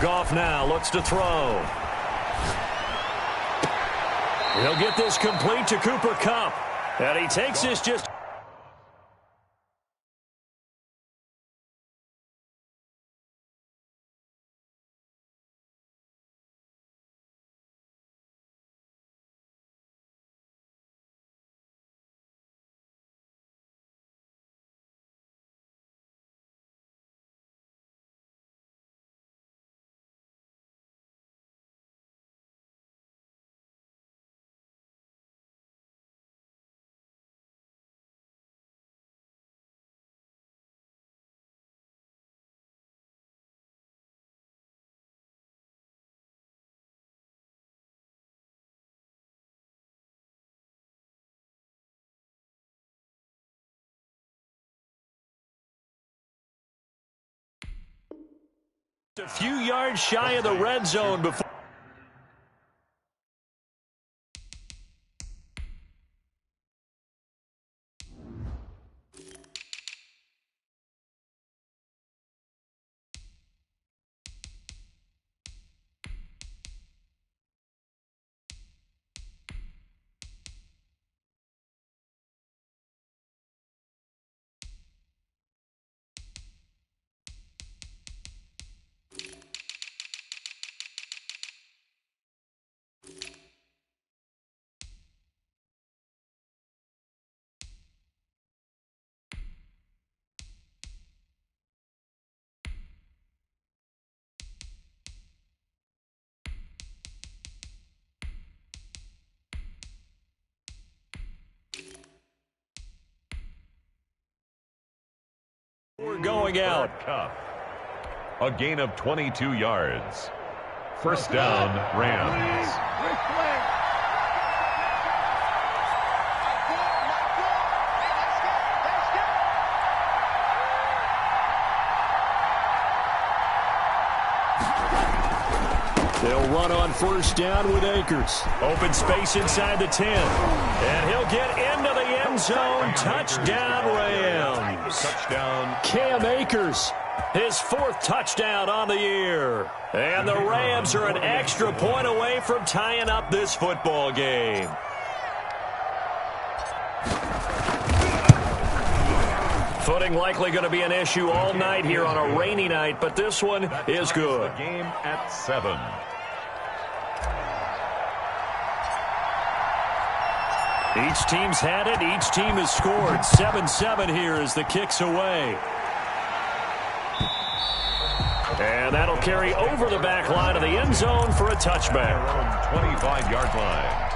Goff now looks to throw. He'll get this complete to Cooper Kupp. And he takes this just... A few yards shy of the red zone before. We're going out. A gain of 22 yards. First down, Rams. They'll run on first down with Akers. Open space inside the 10. And he'll get into the end zone. Touchdown, Rams. Touchdown. Cam Akers, his fourth touchdown on the year. And the Rams are an extra point away from tying up this football game. Footing likely going to be an issue all night here on a rainy night, but this one is good. The game at 7. Each team's had it. Each team has scored. 7-7 here as the kick's away. And that'll carry over the back line of the end zone for a touchback. 25-yard line.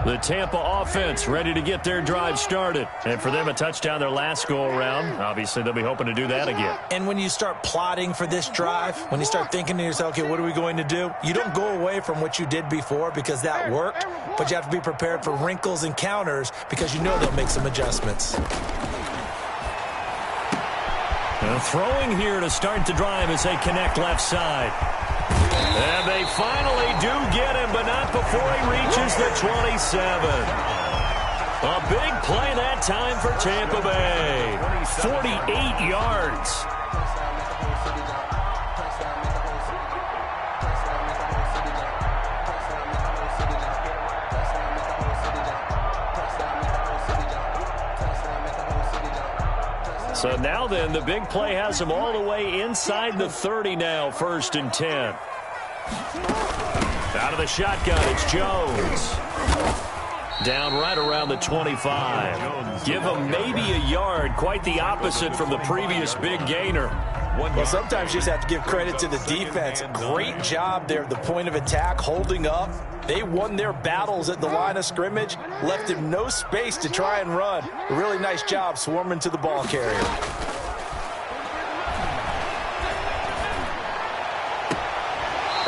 The Tampa offense ready to get their drive started. And for them, a touchdown their last go-around. Obviously, they'll be hoping to do that again. And when you start plotting for this drive, when you start thinking to yourself, okay, what are we going to do? You don't go away from what you did before because that worked, but you have to be prepared for wrinkles and counters because you know they'll make some adjustments. Throwing here to start the drive as they connect left side. And they finally do get him, but not before he reaches the 27. A big play that time for Tampa Bay. 48 yards. So now then, the big play has him all the way inside the 30 now, 1st and 10. Out of the shotgun, it's Jones. Down right around the 25. Give him maybe a yard, quite the opposite from the previous big gainer. Well, sometimes you just have to give credit to the defense. Great job there at the point of attack, holding up. They won their battles at the line of scrimmage, left him no space to try and run. A really nice job swarming to the ball carrier.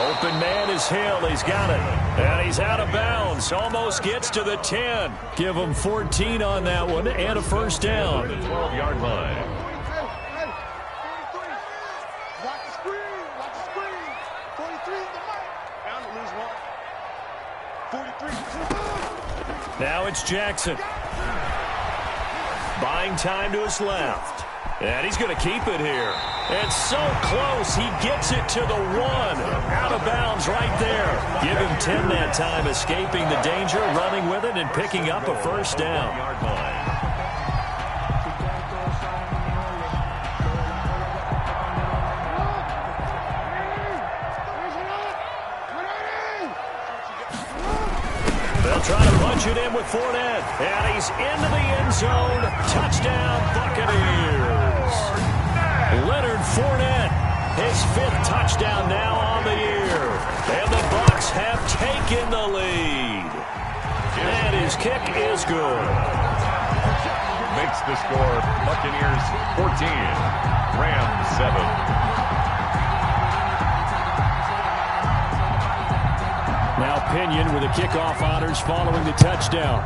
Open man is Hill. He's got it. And he's out of bounds. Almost gets to the 10. Give him 14 on that one and a first down. The 12-yard line. Now it's Jackson. Buying time to his left. And he's going to keep it here. And so close, he gets it to the 1. Out of bounds right there. Give him 10 that time, escaping the danger, running with it, and picking up a first down. They'll try to punch it in with Fournette. And he's into the end zone. Touchdown, Buccaneers. Leonard Fournette, his 5th touchdown now on the year. And the Bucs have taken the lead. And his kick is good. Makes the score Buccaneers 14, Rams 7. Now Pinion with the kickoff honors following the touchdown.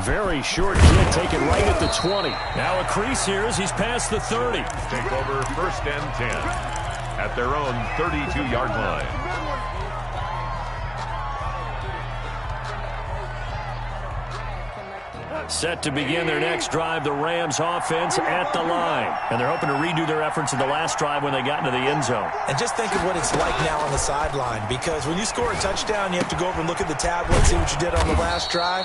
Very short kick taken right at the 20. Now a crease here as he's past the 30. Take over 1st and 10 at their own 32-yard line. Set to begin their next drive, the Rams offense at the line. And they're hoping to redo their efforts in the last drive when they got into the end zone. And just think of what it's like now on the sideline, because when you score a touchdown, you have to go over and look at the tablet, see what you did on the last drive.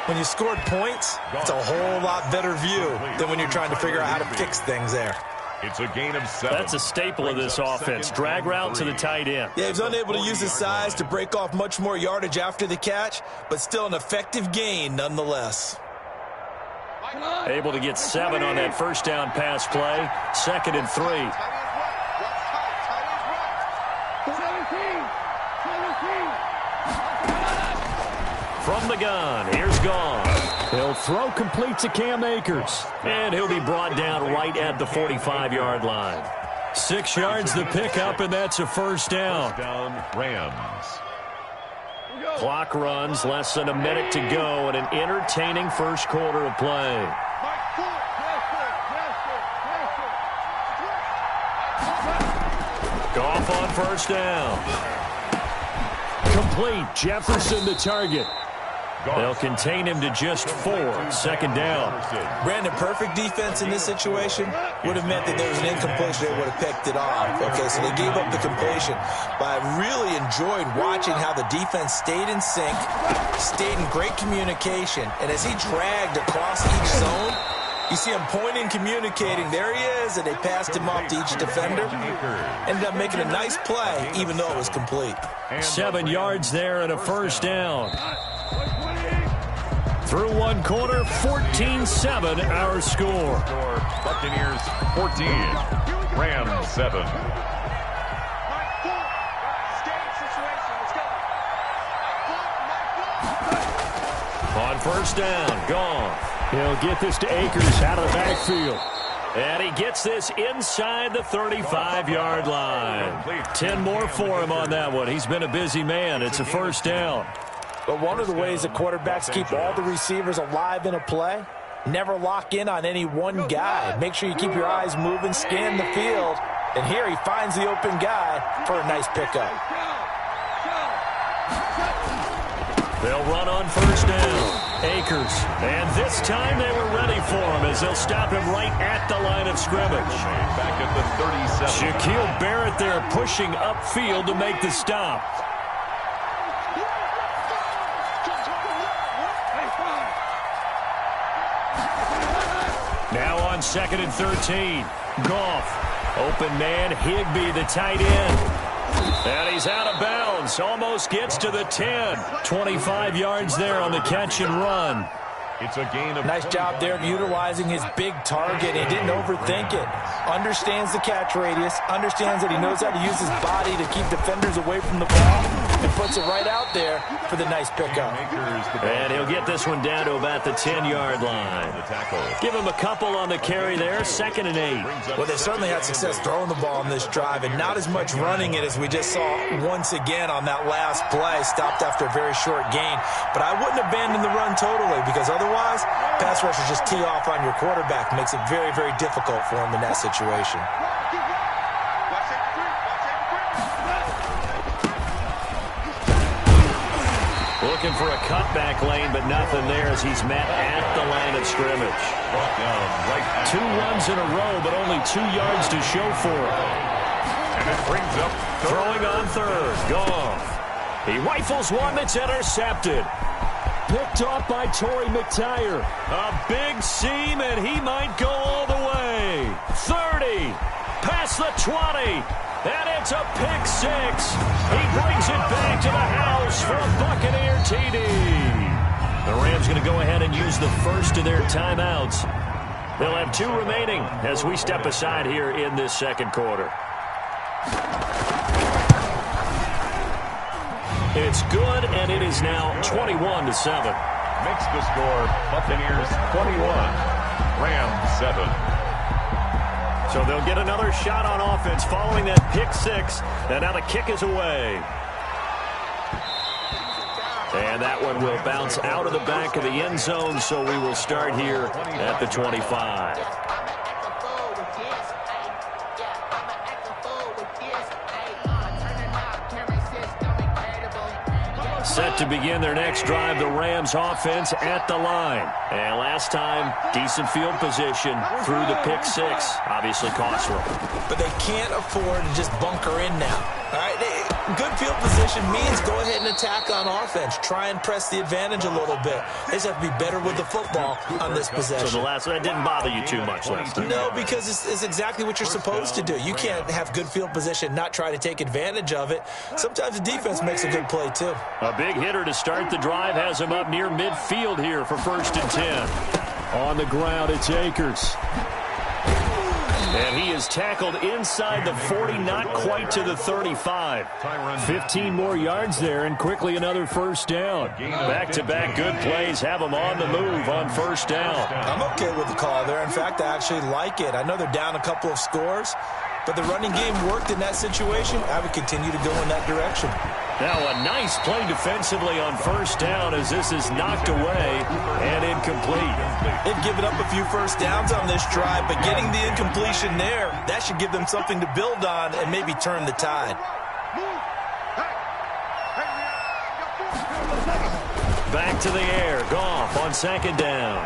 When you scored points, it's a whole lot better view than when you're trying to figure out how to fix things there. It's a gain of 7. That's a staple of this offense. Drag route to the tight end. Yeah, he was unable to use his size to break off much more yardage after the catch, but still an effective gain nonetheless. Able to get 7 on that first down pass play. 2nd and 3. From the gun, here's Gone. He'll throw complete to Cam Akers. And he'll be brought down right at the 45-yard line. 6 yards the pickup, and that's a first down. Rams. Clock runs, less than a minute to go, and an entertaining first quarter of play. Goff on first down. Complete. Jefferson the target. They'll contain him to just 4. 2nd down. Brandon, perfect defense in this situation would have meant that there was an incompletion. They would have picked it off. Okay, so they gave up the completion. But I really enjoyed watching how the defense stayed in sync, stayed in great communication. And as he dragged across each zone, you see him pointing, communicating. There he is, and they passed him off to each defender. Ended up making a nice play, even though it was complete. 7 yards there and a first down. Through 1 quarter, 14-7 our score. Buccaneers 14, Rams 7. On first down, Gone. He'll get this to Akers out of the backfield. And he gets this inside the 35-yard line. 10 more for him on that one. He's been a busy man. It's a first down. But one of the ways that quarterbacks keep all the receivers alive in a play, never lock in on any one guy. Make sure you keep your eyes moving, scan the field. And here he finds the open guy for a nice pickup. They'll run on first down. Akers. And this time they were ready for him as they'll stop him right at the line of scrimmage. Back at the 37. Shaquille Barrett there pushing upfield to make the stop. Now on 2nd and 13. Goff. Open man, Higbee, the tight end. And he's out of bounds. Almost gets to the 10. 25 yards there on the catch and run. It's a gain of Nice job there of utilizing his big target. He didn't overthink it. Understands the catch radius, understands that he knows how to use his body to keep defenders away from the ball, and puts it right out there for the nice pickup. And he'll get this one down to about the 10-yard line. Give him a couple on the carry there, 2nd and 8. Well, they certainly had success throwing the ball on this drive, and not as much running it as we just saw once again on that last play. Stopped after a very short gain. But I wouldn't abandon the run totally, because otherwise, pass rushers just tee off on your quarterback. Makes it very, very difficult for him in that situation. Looking for a cutback lane, but nothing there as he's met at the line of scrimmage. 2 runs in a row, but only 2 yards to show for it. And it brings up throwing on 3rd. Goff. He rifles one that's intercepted. Picked off by Torrey McTyer. A big seam, and he might go all the way. 30. Past the 20. And it's a pick 6. He brings it back to the house for a Buccaneer TD. The Rams going to go ahead and use the first of their timeouts. They'll have 2 remaining as we step aside here in this second quarter. It's good, and it is now 21-7. Makes the score Buccaneers 21, Rams 7. So they'll get another shot on offense following that pick 6. And now the kick is away. And that one will bounce out of the back of the end zone, so we will start here at the 25. Set to begin their next drive, the Rams offense at the line. And last time, decent field position through the pick 6. Obviously costly. But they can't afford to just bunker in now. All right, good field position means go ahead and attack on offense. Try and press the advantage a little bit. They just have to be better with the football on this possession. So that didn't bother you too much last time? No, because it's exactly what you're supposed to do. You can't have good field position, not try to take advantage of it. Sometimes the defense makes a good play, too. A big hitter to start the drive has him up near midfield here for 1st and 10. On the ground, it's Akers. And he is tackled inside the 40, not quite to the 35. 15 more yards there, and quickly another 1st down. Back-to-back good plays have them on the move on 1st down. I'm okay with the call there. In fact, I actually like it. I know they're down a couple of scores, but the running game worked in that situation. I would continue to go in that direction. Now a nice play defensively on 1st down as this is knocked away and incomplete. They've given up a few 1st downs on this drive, but getting the incompletion there, that should give them something to build on and maybe turn the tide. Back to the air. Goff on 2nd down.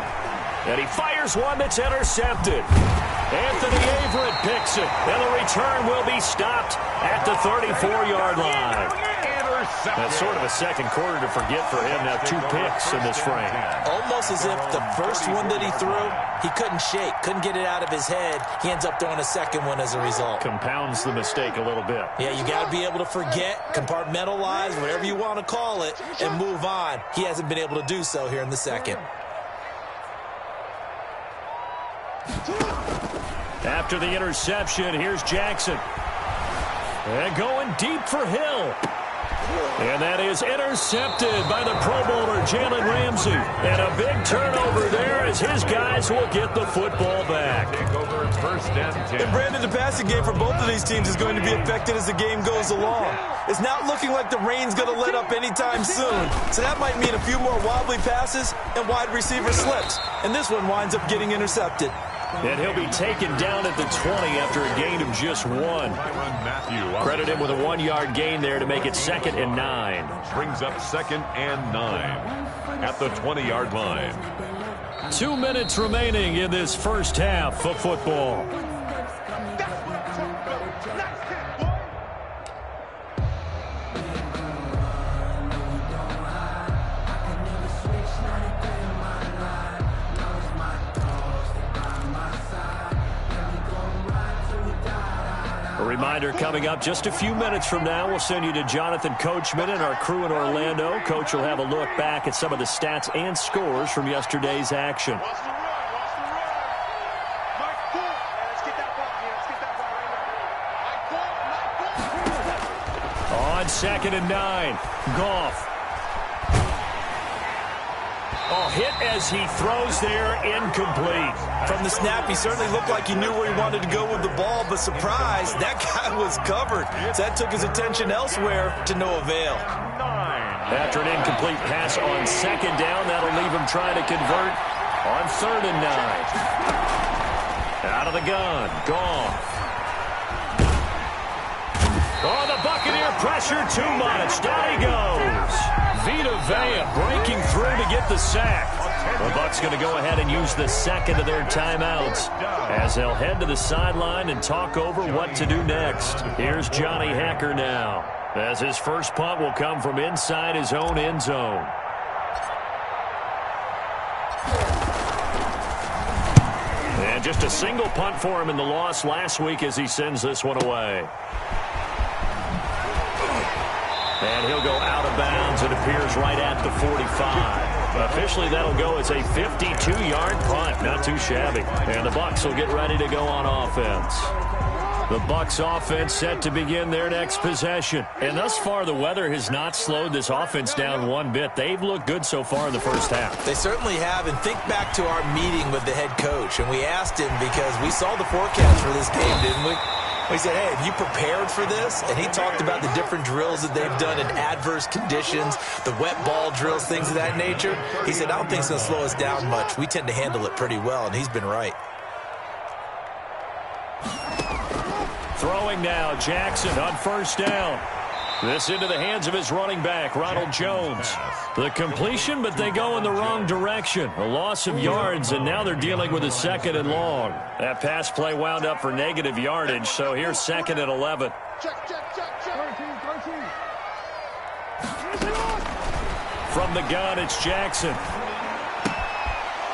And he fires one that's intercepted. Anthony Averett picks it, and the return will be stopped at the 34-yard line. That's sort of a second quarter to forget for him. Now 2 picks in this frame. Almost as if the first one that he threw, he couldn't shake, couldn't get it out of his head. He ends up throwing a second one as a result. Compounds the mistake a little bit. Yeah, you got to be able to forget, compartmentalize, whatever you want to call it, and move on. He hasn't been able to do so here in the second. After the interception, here's Jackson. And going deep for Hill. And that is intercepted by the Pro Bowler, Jalen Ramsey. And a big turnover there as his guys will get the football back. Over 1st and 10. And Brandon, the passing game for both of these teams is going to be affected as the game goes along. It's not looking like the rain's going to let up anytime soon. So that might mean a few more wobbly passes and wide receiver slips. And this one winds up getting intercepted. And he'll be taken down at the 20 after a gain of just 1. Credit him with a 1-yard gain there to make it 2nd and 9. Brings up 2nd and 9 at the 20-yard line. 2 minutes remaining in this first half of football. reminder coming up just a few minutes from now. We'll send you to Jonathan Coachman and our crew in Orlando. Coach will have a look back at some of the stats and scores from yesterday's action. On 2nd and 9, Goff. Oh, hit as he throws there, incomplete. From the snap, he certainly looked like he knew where he wanted to go with the ball, but surprise, that guy was covered. So that took his attention elsewhere to no avail. After an incomplete pass on 2nd down, that'll leave him trying to convert on 3rd and 9. Out of the gun, Goff. Oh, the Buccaneer pressure too much. Down he goes. Vita Vea breaking through to get the sack. The Bucs going to go ahead and use the second of their timeouts as they'll head to the sideline and talk over what to do next. Here's Johnny Hacker now, as his first punt will come from inside his own end zone. And just a single punt for him in the loss last week as he sends this one away. And he'll go out of bounds. It appears right at the 45. Officially, that'll go as a 52-yard punt. Not too shabby. And the Bucs will get ready to go on offense. The Bucs offense set to begin their next possession. And thus far, the weather has not slowed this offense down one bit. They've looked good so far in the first half. They certainly have. And think back to our meeting with the head coach. And we asked him because we saw the forecast for this game, didn't we? We said, hey, have you prepared for this? And he talked about the different drills that they've done in adverse conditions, the wet ball drills, things of that nature. He said, I don't think it's going to slow us down much. We tend to handle it pretty well, and he's been right. Throwing now, Jackson on 1st down. This into the hands of his running back, Ronald Jones. The completion, but they go in the wrong direction. A loss of yards, and now they're dealing with a 2nd and long. That pass play wound up for negative yardage, so here's 2nd and 11. From the gun, it's Jackson.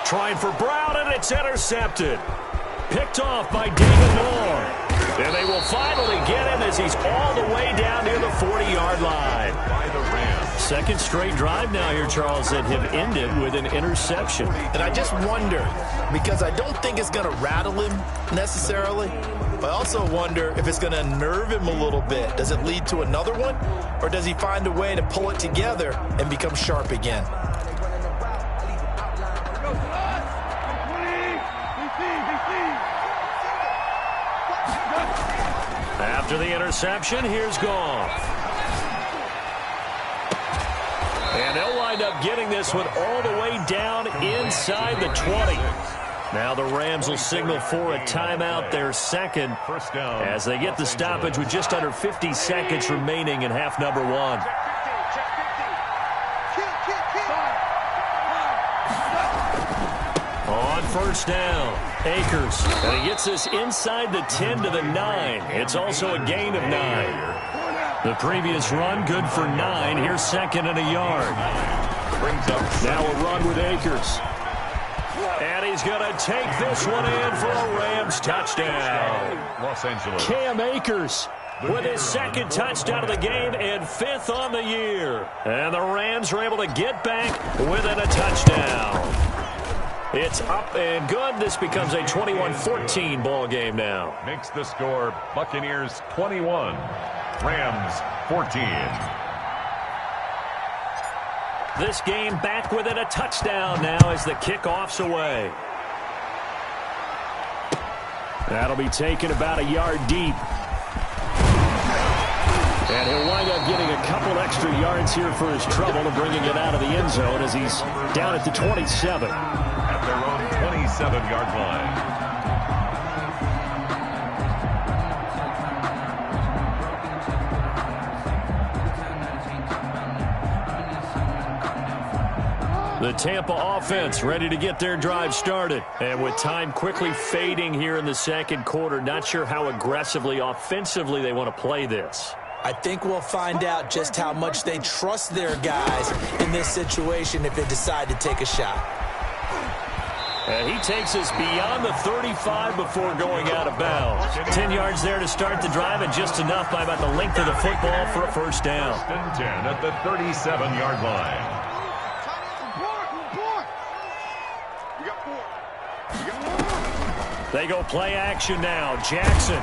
Trying for Brown, and it's intercepted. Picked off by David Moore. And they will finally get him as he's all the way down near the 40-yard line. By the Rams. 2nd straight drive now here, Charles, that have ended with an interception. And I just wonder, because I don't think it's going to rattle him necessarily, but I also wonder if it's going to unnerve him a little bit. Does it lead to another one, or does he find a way to pull it together and become sharp again? After the interception, here's Goff. And they'll wind up getting this one all the way down inside the 20. Now the Rams will signal for a timeout, their second, as they get the stoppage with just under 50 seconds remaining in half number 1. On 1st down, Akers, and he gets this inside the 10 to the 9. It's also a gain of 9. The previous run, good for 9. Here's 2nd and a yard. Now a run with Akers. And he's going to take this one in for a Rams touchdown. Los Angeles. Cam Akers with his 2nd touchdown of the game and 5th on the year. And the Rams are able to get back within a touchdown. It's up and good. This becomes a 21-14 ball game now. Makes the score Buccaneers 21, Rams 14. This game back within a touchdown now as the kickoff's away. That'll be taken about a yard deep. And he'll wind up getting a couple extra yards here for his trouble and bringing it out of the end zone as he's down at the 27. At their own 27-yard line. The Tampa offense ready to get their drive started. And with time quickly fading here in the second quarter, not sure how aggressively, offensively they want to play this. I think we'll find out just how much they trust their guys in this situation if they decide to take a shot. And he takes us beyond the 35 before going out of bounds. 10 yards there to start the drive, and just enough by about the length of the football for a first down. 10 at the 37-yard line. They go play action now. Jackson.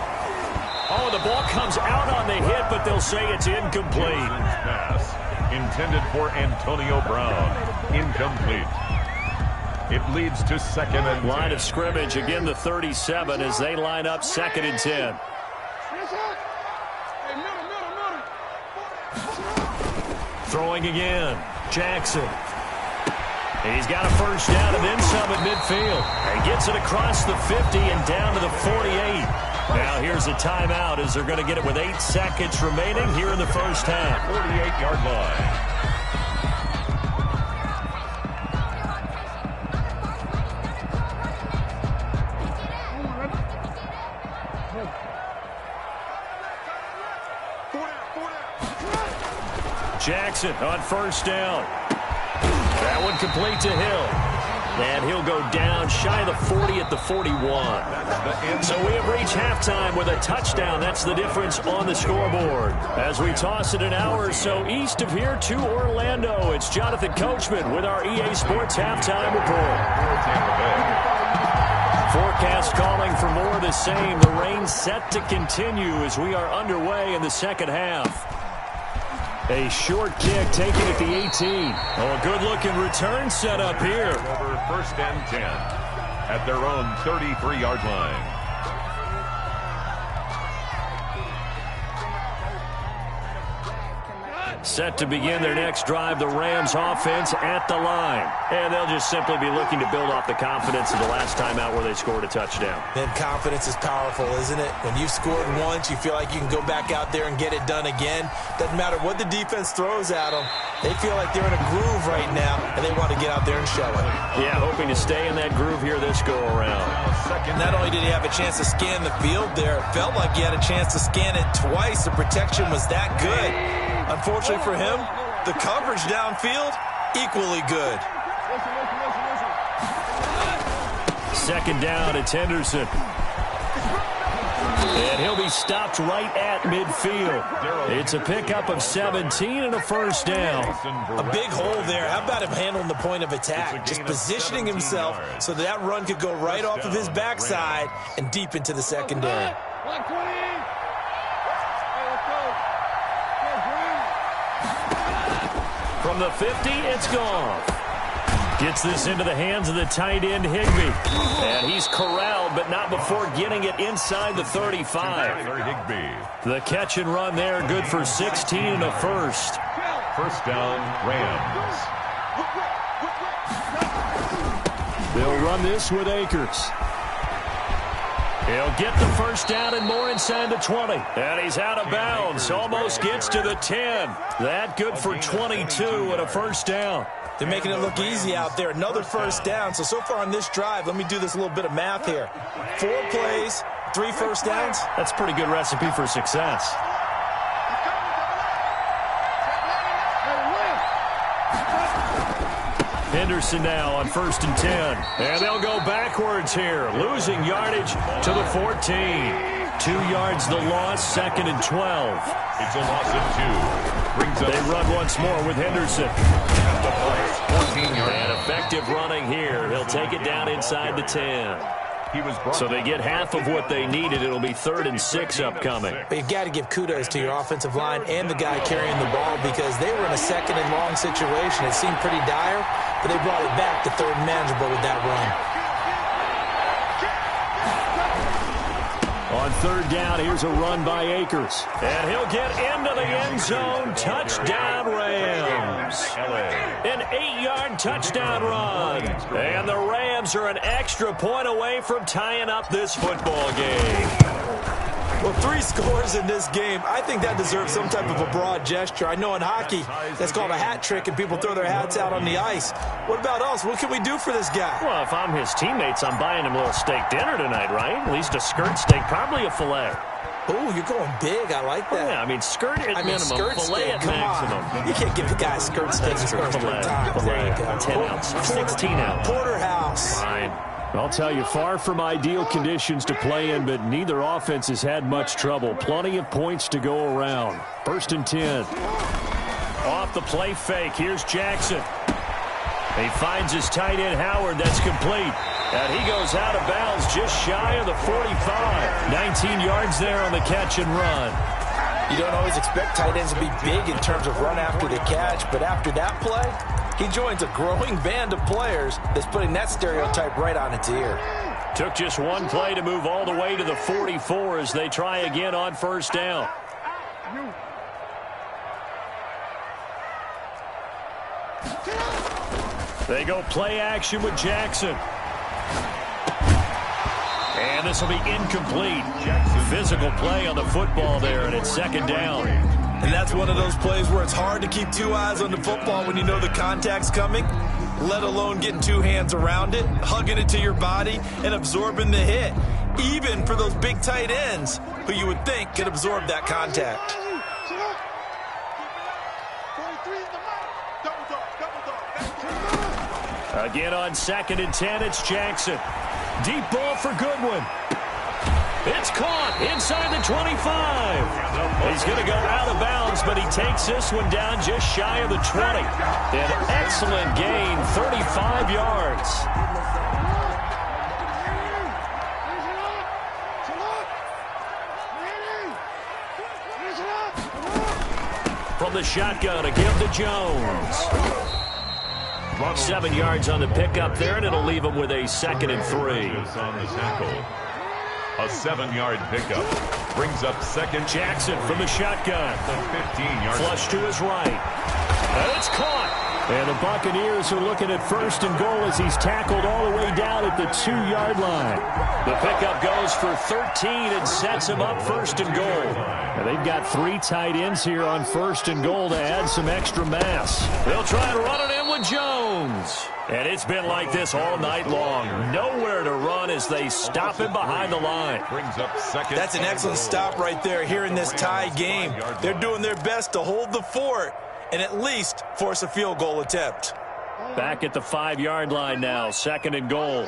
Oh, the ball comes out on the hit, but they'll say it's incomplete. Pass intended for Antonio Brown. Incomplete. It leads to second and 10. Line of scrimmage, again the 37 as they line up second and 10. Throwing again. Jackson. He's got a first down and then some at midfield. And gets it across the 50 and down to the 48. Now here's a timeout as they're going to get it with 8 seconds remaining here in the first half. 48-yard line. Jackson on first down. That one complete to Hill. And he'll go down shy of the 40 at the 41. So we have reached halftime with a touchdown. That's the difference on the scoreboard. As we toss it an hour or so east of here to Orlando, it's Jonathan Coachman with our EA Sports Halftime Report. Forecast calling for more of the same. The rain set to continue as we are underway in the second half. A short kick taken at the 18. Oh, a good-looking return set up here. Over first and 10 at their own 33-yard line. Set to begin their next drive, the Rams offense at the line. And they'll just simply be looking to build off the confidence of the last time out where they scored a touchdown. And confidence is powerful, isn't it? When you've scored once, you feel like you can go back out there and get it done again. Doesn't matter what the defense throws at them. They feel like they're in a groove right now, and they want to get out there and show it. Yeah, hoping to stay in that groove here this go-around. Not only did he have a chance to scan the field there, it felt like he had a chance to scan it twice. The protection was that good. Unfortunately for him, the coverage downfield, equally good. Second down, it's Henderson. And he'll be stopped right at midfield. It's a pickup of 17 and a first down. A big hole there. How about him handling the point of attack? Just positioning himself so that run could go right off of his backside and deep into the secondary. From the 50, it's gone. Gets this into the hands of the tight end, Higbee. And he's corralled, but not before getting it inside the 35. The catch and run there, good for 16 and a first. First down, Rams. They'll run this with Akers. He'll get the first down and more inside the 20. And he's out of bounds. Almost gets to the 10. That good for 22 and a first down. They're making it look easy out there. Another first down. So far on this drive, let me do this little bit of math here. 4 plays, 3 first downs. That's a pretty good recipe for success. Henderson now on first and 10. And they'll go backwards here, losing yardage to the 14. 2 yards the loss, second and 12. It's a loss of 2. They run once more with Henderson. 14 yards. And effective running here. He'll take it down inside the 10. So they get half of what they needed. It'll be 3rd and 6 upcoming. But you've got to give kudos to your offensive line and the guy carrying the ball because they were in a second and long situation. It seemed pretty dire, but they brought it back to 3rd and manageable with that run. On 3rd down, here's a run by Akers. And he'll get into the end zone. Touchdown, Rams. An 8-yard touchdown run. And the Rams are an extra point away from tying up this football game. Well, 3 scores in this game. I think that deserves some type of a broad gesture. I know in hockey, that's called a hat trick, and people throw their hats out on the ice. What about us? What can we do for this guy? Well, if I'm his teammates, I'm buying him a little steak dinner tonight, right? At least a skirt steak, probably a filet. Oh, you're going big. I like that. Yeah, I mean, skirt at minimum, skirt filet steak. at Come maximum. on. You can't give the guy a skirt steak his first 3 times. There you go. 10 ounce, 16 ounce. Porterhouse. Fine. I'll tell you, far from ideal conditions to play in, but neither offense has had much trouble. Plenty of points to go around. 1st and 10. Off the play fake, here's Jackson. He finds his tight end, Howard. That's complete. And he goes out of bounds just shy of the 45. 19 yards there on the catch and run. You don't always expect tight ends to be big in terms of run after the catch, but after that play, he joins a growing band of players that's putting that stereotype right on its ear. Took just one play to move all the way to the 44 as they try again on 1st down. They go play action with Jackson. And this will be incomplete. Physical play on the football there, and it's 2nd down. And that's one of those plays where it's hard to keep 2 eyes on the football when you know the contact's coming, let alone getting 2 hands around it, hugging it to your body, and absorbing the hit, even for those big tight ends who you would think could absorb that contact. Again on 2nd and 10, it's Jackson. Deep ball for Goodwin. It's caught inside the 25. He's going to go out of bounds, but he takes this one down just shy of the 20. An excellent gain, 35 yards. From the shotgun, a give to Jones. 7 yards on the pickup there, and it'll leave him with a 2nd and 3. On the tackle. A 7-yard pickup brings up 2nd. Jackson from the shotgun. The 15-yard flush to his right. And it's caught. And the Buccaneers are looking at 1st and goal as he's tackled all the way down at the 2-yard line. The pickup goes for 13 and sets him up 1st and goal. And they've got 3 tight ends here on 1st and goal to add some extra mass. They'll try and run it in with Jones. And it's been like this all night long. Nowhere to run as they stop him behind the line. Brings up 2nd. That's an excellent stop right there here in this tie game. They're doing their best to hold the fort and at least force a field goal attempt. Back at the 5-yard line now, 2nd and goal.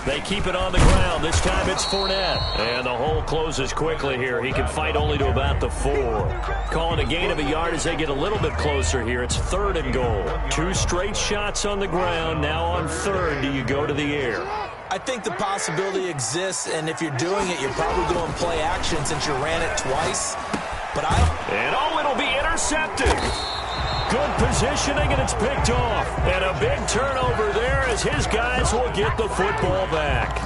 They keep it on the ground. This time it's Fournette. And the hole closes quickly here. He can fight only to about the 4. Calling a gain of a yard as they get a little bit closer here. It's 3rd and goal. 2 straight shots on the ground. Now on 3rd, do you go to the air? I think the possibility exists, and if you're doing it, you're probably going to play action since you ran it twice. But And it'll be intercepted. Good positioning, and it's picked off. And a big turnover there as his guys will get the football back.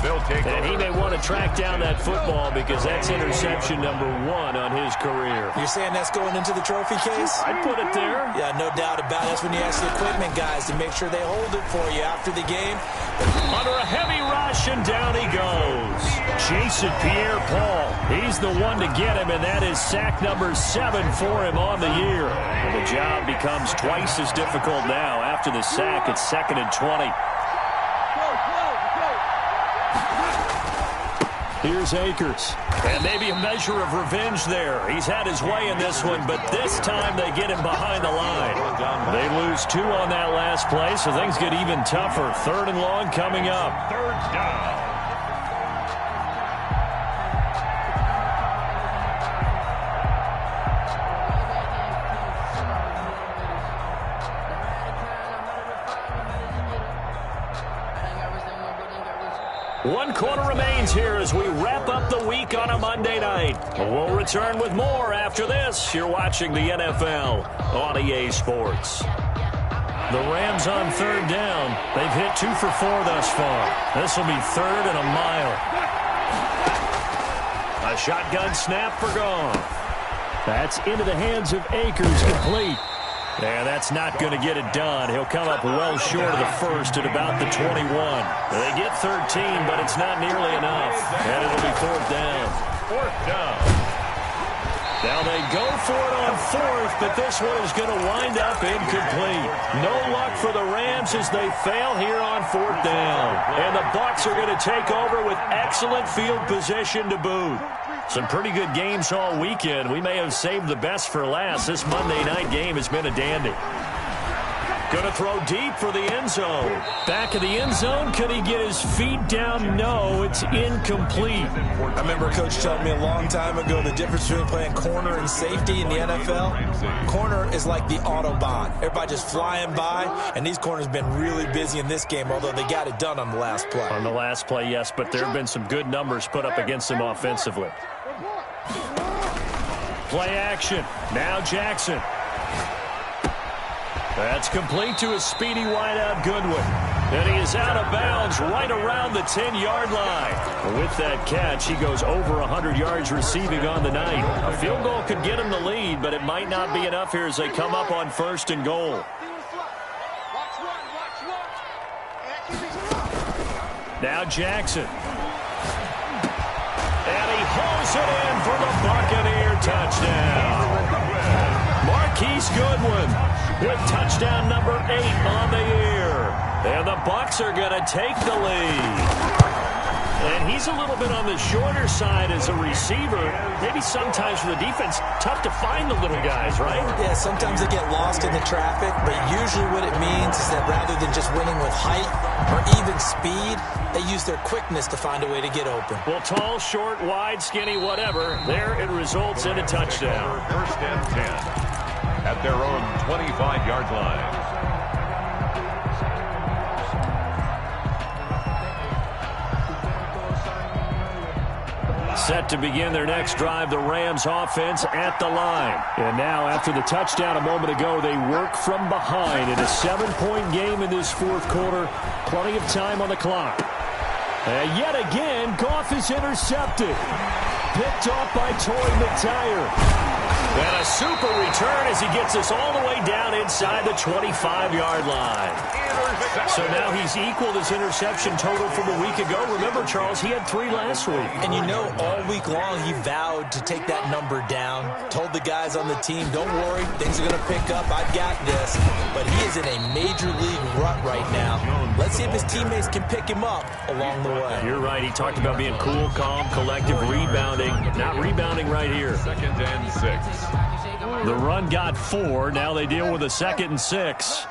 They'll take and he may want to track down that football because that's interception number 1 on his career. You're saying that's going into the trophy case? I'd put it there. Yeah, no doubt about it. That's when you ask the equipment guys to make sure they hold it for you after the game. Under a heavy rush, and down he goes. Jason Pierre-Paul. He's the one to get him, and that is sack number 7 for him on the year. And the job becomes twice as difficult now. After the sack, it's 2nd and 20. Here's Akers. And maybe a measure of revenge there. He's had his way in this one, but this time they get him behind the line. They lose 2 on that last play, so things get even tougher. 3rd and long coming up. 3rd down. One quarter remains here as we wrap up the week on a Monday night. We'll return with more after this. You're watching the NFL on EA Sports. The Rams on 3rd down. They've hit 2 for 4 thus far. This will be 3rd and a mile. A shotgun snap for gone. That's into the hands of Akers, complete. And that's not going to get it done. He'll come up well short of the 1st at about the 21. They get 13, but it's not nearly enough. And it'll be 4th down. 4th down. Now they go for it on fourth, but this one is going to wind up incomplete. No luck for the Rams as they fail here on fourth down. And the Bucs are going to take over with excellent field position to boot. Some pretty good games all weekend. We may have saved the best for last. This Monday night game has been a dandy. Going to throw deep for the end zone. Back of the end zone. Could he get his feet down? No, it's incomplete. I remember Coach telling me a long time ago the difference between playing corner and safety in the NFL. Corner is like the Autobahn. Everybody just flying by, and these corners have been really busy in this game, although they got it done on the last play. On the last play, yes, but there have been some good numbers put up against them offensively. Play action. Now Jackson. That's complete to a speedy wideout Goodwin. And he is out of bounds right around the 10-yard line. With that catch, he goes over 100 yards receiving on the night. A field goal could get him the lead, but it might not be enough here as they come up on first and goal. Now Jackson. And he hauls it in for the Buccaneer touchdown. Marquise Goodwin with touchdown number 8 on the year. And the Bucs are going to take the lead. And he's a little bit on the shorter side as a receiver. Maybe sometimes for the defense, tough to find the little guys, right? Yeah, sometimes they get lost in the traffic, but usually what it means is that rather than just winning with height or even speed, they use their quickness to find a way to get open. Well, tall, short, wide, skinny, whatever, there it results in a touchdown. First and 10 at their own 25-yard line. Set to begin their next drive, the Rams offense at the line. And now, after the touchdown a moment ago, they work from behind in a 7-point game in this fourth quarter. Plenty of time on the clock. And yet again, Goff is intercepted. Picked off by Torrey McTyer. And a super return as he gets us all the way down inside the 25-yard line. So now he's equaled his interception total from a week ago. Remember, Charles, he had 3 last week. And you know, all week long he vowed to take that number down. Told the guys on the team, don't worry, things are going to pick up. I've got this. But he is in a major league rut right now. Let's see if his teammates can pick him up along the way. You're right. He talked about being cool, calm, collective, rebounding. Not rebounding right here. Second and 6. The run got 4. Now they deal with a 2nd and 6.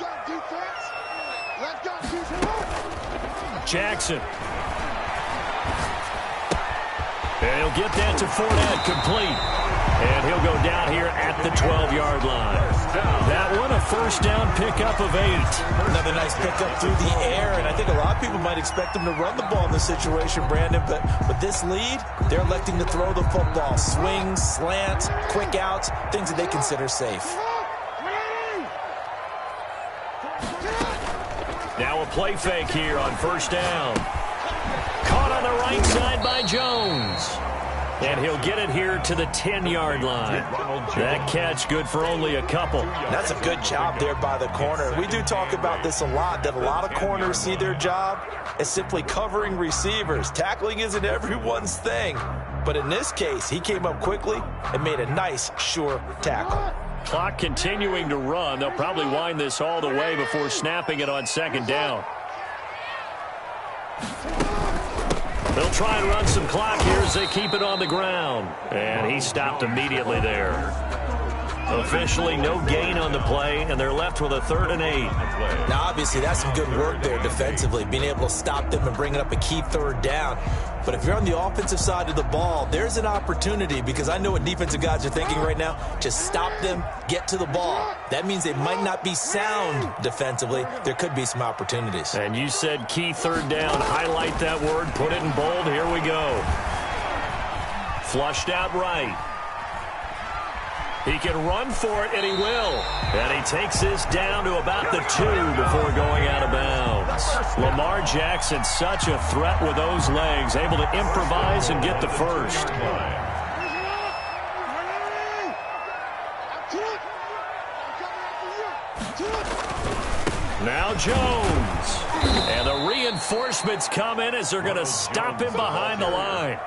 Jackson. And he'll get that to Fournette, complete. And he'll go down here at the 12-yard line. That one, a first down pickup of 8. Another nice pickup through the air, and I think a lot of people might expect them to run the ball in this situation, Brandon, but with this lead, they're electing to throw the football. Swings, slants, quick outs, things that they consider safe. Now a play fake here on first down. Caught on the right side by Jones. And he'll get it here to the 10-yard line. That catch good for only a couple. That's a good job there by the corner. We do talk about this a lot, that a lot of corners see their job as simply covering receivers. Tackling isn't everyone's thing. But in this case, he came up quickly and made a nice, sure tackle. Clock continuing to run. They'll probably wind this all the way before snapping it on second down. They'll try and run some clock here as they keep it on the ground. And he stopped immediately there. Officially no gain on the play, and they're left with a 3rd and 8. Now, obviously, that's some good work there defensively, being able to stop them and bringing up a key 3rd down. But if you're on the offensive side of the ball, there's an opportunity, because I know what defensive guys are thinking right now. Just stop them, get to the ball. That means they might not be sound defensively. There could be some opportunities. And you said key 3rd down. Highlight that word. Put it in bold. Here we go. Flushed out right. He can run for it, and he will. And he takes this down to about the 2 before going out of bounds. Lamar Jackson, such a threat with those legs, able to improvise and get the first. Now Jones. And the reinforcements come in as they're going to stop him behind the line.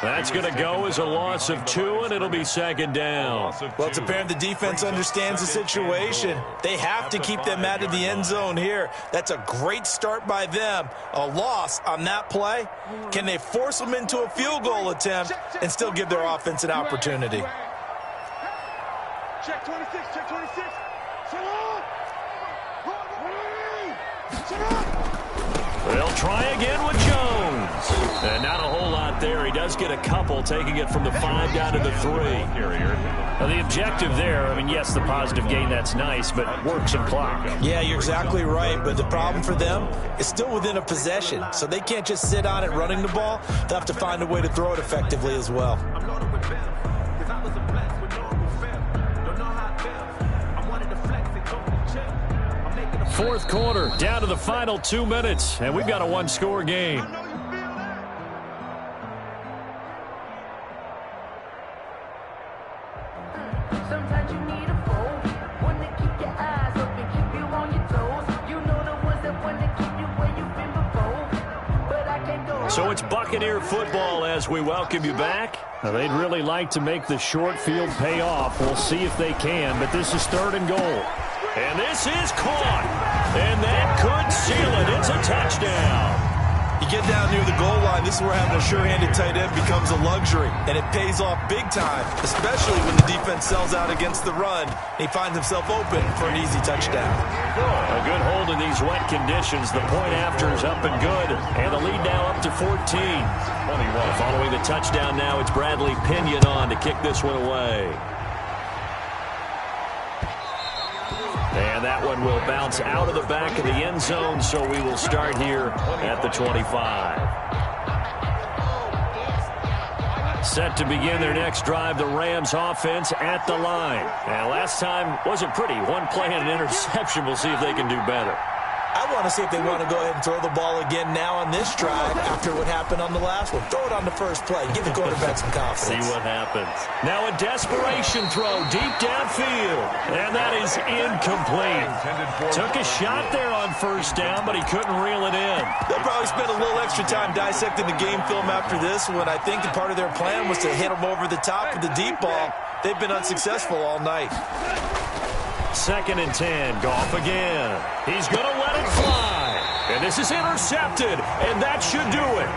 That's going to go as a loss of 2, and it'll be second down. Well, it's apparent the defense understands the situation. They have to keep them out of the end zone here. That's a great start by them. A loss on that play. Can they force them into a field goal attempt and still give their offense an opportunity? Check 26, check 26. Shut up! Shut up! They'll try again with Jones. And not a whole lot there. He does get a couple, taking it from the 5 down to the 3. Now, the objective there, I mean, yes, the positive gain, that's nice, but work some clock. Yeah, you're exactly right, but the problem for them is still within a possession, so they can't just sit on it running the ball. They'll have to find a way to throw it effectively as well. Fourth quarter, down to the final 2 minutes, and we've got a 1-score game. Sometimes you need a foe, one to keep your eyes open, keep you on your toes. You know the ones that want to keep you where you've been before, but I can't go. So it's Buccaneer football as we welcome you back. Now, they'd really like to make the short field pay off. We'll see if they can, but this is 3rd and goal. And this is caught. And that could seal it. It's a touchdown. You get down near the goal line, this is where having a sure-handed tight end becomes a luxury, and it pays off big time, especially when the defense sells out against the run. He finds himself open for an easy touchdown. A good hold in these wet conditions. The point after is up and good, and the lead now up to 14. Following the touchdown now, it's Bradley Pinion on to kick this one away. And that one will bounce out of the back of the end zone, so we will start here at the 25. Set to begin their next drive, the Rams offense at the line. And last time wasn't pretty. One play and an interception. We'll see if they can do better. I want to see if they want to go ahead and throw the ball again now on this drive after what happened on the last one. Throw it on the first play. Give the quarterback some confidence. See what happens. Now a desperation throw deep downfield. And that is incomplete. Took a shot there on first down, but he couldn't reel it in. They'll probably spend a little extra time dissecting the game film after this one. I think that part of their plan was to hit them over the top with the deep ball. They've been unsuccessful all night. 2nd and 10. Goff again. He's going to let it fly. And this is intercepted. And that should do it.